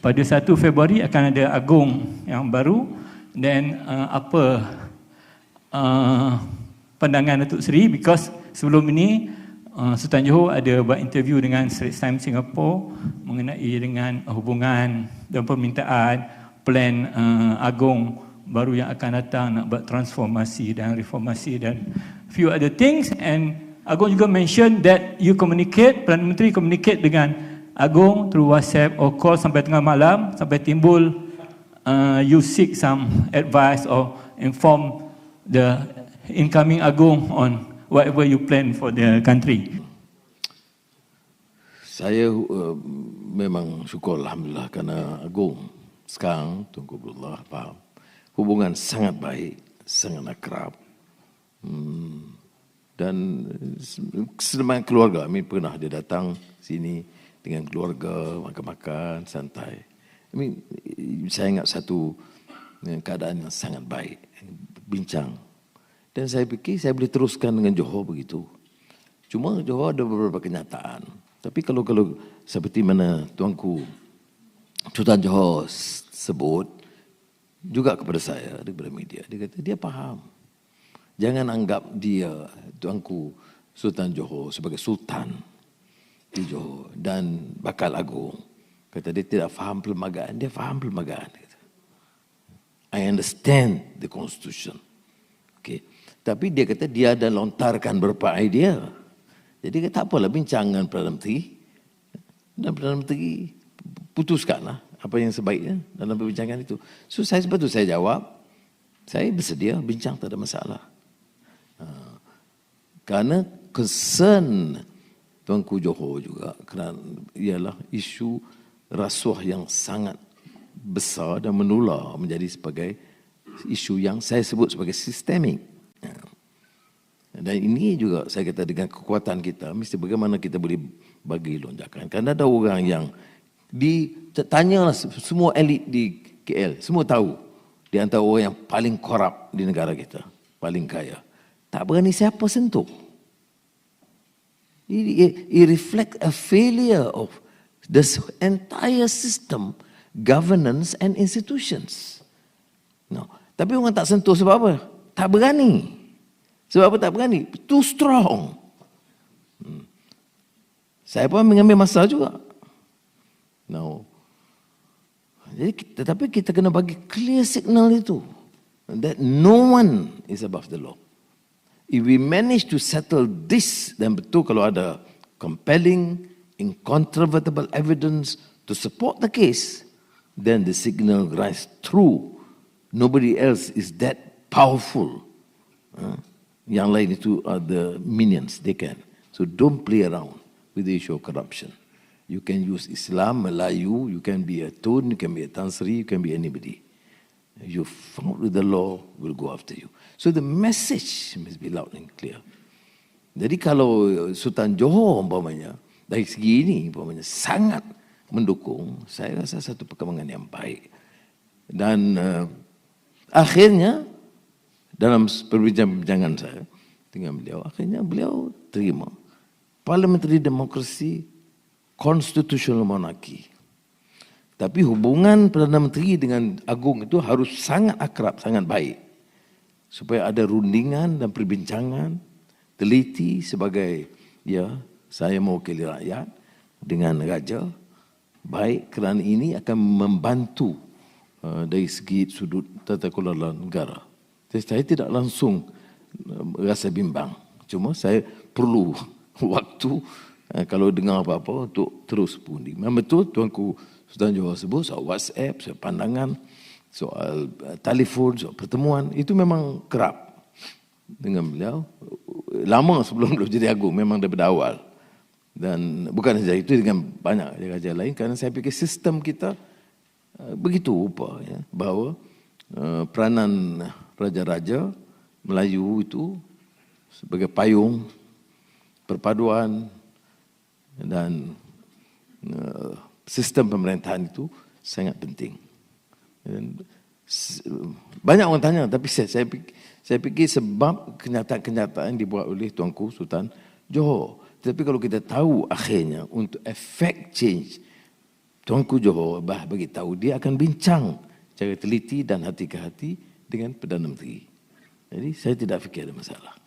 pada 1 Februari akan ada agung yang baru. Dan apa pandangan Datuk Seri, because sebelum ini Sultan Johor ada buat interview dengan Straits Times Singapore mengenai dengan hubungan dan permintaan plan agung baru yang akan datang nak buat transformasi dan reformasi dan few other things. And Agong juga mention that you communicate, Perdana Menteri communicate dengan Agong through WhatsApp or call sampai tengah malam, sampai timbul you seek some advice or inform the incoming Agong on whatever you plan for the country. Saya memang syukur Alhamdulillah kerana Agong sekarang, Tunku Abdullah faham, hubungan sangat baik, sangat akrab. Dan sedemikian keluarga, pernah dia datang sini dengan keluarga, makan-makan, santai. Saya ingat satu keadaan yang sangat baik, bincang. Dan saya fikir saya boleh teruskan dengan Johor begitu. Cuma Johor ada beberapa kenyataan. Tapi kalau seperti mana Tuanku Sultan Johor sebut juga kepada saya, daripada media, dia kata dia faham. Jangan anggap dia, Tuanku Sultan Johor, sebagai Sultan di Johor dan bakal agung. Kata dia tidak faham perlembagaan, dia faham perlembagaan. I understand the constitution. Okay. Tapi dia kata dia ada lontarkan beberapa idea. Jadi kata tak apalah bincang dengan Perdana Menteri. Dan Perdana Menteri putuskanlah apa yang sebaiknya dalam perbincangan itu. So sebab itu saya jawab, saya bersedia bincang, tak ada masalah. Kerana concern Tuanku Johor juga kerana ialah isu rasuah yang sangat besar dan menular menjadi sebagai isu yang saya sebut sebagai sistemik. Dan ini juga saya kata dengan kekuatan kita, mesti bagaimana kita boleh bagi lonjakan. Kerana ada orang yang ditanyalah semua elit di KL, semua tahu di antara orang yang paling korup di negara kita, paling kaya. Tak berani siapa sentuh. It reflects a failure of the entire system, governance and institutions. No. Tapi orang tak sentuh sebab apa? Tak berani. Sebab apa tak berani? Too strong. Saya pun mengambil masa juga. No. Jadi, tetapi kita kena bagi clear signal itu. That no one is above the law. If we manage to settle this, dan betul kalau ada compelling, incontrovertible evidence to support the case, then the signal rise through. Nobody else is that powerful. Yang lain itu are the minions, they can. So don't play around with the issue of corruption. You can use Islam, Melayu, you can be a Tun, you can be a Tan Sri, you can be anybody. You found with the law, will go after you. So the message must be loud and clear. Jadi kalau Sultan Johor umpamanya, dari segi ini umpamanya sangat mendukung, saya rasa satu perkembangan yang baik. Dan akhirnya dalam perbincangan saya dengan beliau, akhirnya beliau terima parliamentary demokrasi, constitutional monarchy. Tapi hubungan Perdana Menteri dengan Agong itu harus sangat akrab, sangat baik. Supaya ada rundingan dan perbincangan teliti sebagai, ya, saya mewakili rakyat dengan raja. Baik, kerana ini akan membantu dari segi sudut tata kelola negara. Jadi saya tidak langsung rasa bimbang. Cuma saya perlu waktu kalau dengar apa-apa untuk terus pundi. Memang betul Tuanku Sultan Johor sebut soal WhatsApp, soal pandangan, soal telefon, soal pertemuan. Itu memang kerap dengan beliau. Lama sebelum beliau jadi agung, memang daripada awal. Dan bukan saja itu, dengan banyak raja lain. Kerana saya fikir sistem kita begitu rupa, ya, bahawa peranan raja-raja Melayu itu sebagai payung, perpaduan dan sistem pemerintahan itu sangat penting. Dan banyak orang tanya, tapi saya fikir sebab kenyataan-kenyataan dibuat oleh Tuanku Sultan Johor. Tapi kalau kita tahu akhirnya untuk efek change, Tuanku Johor bagi tahu dia akan bincang secara teliti dan hati ke hati dengan Perdana Menteri. Jadi saya tidak fikir ada masalah.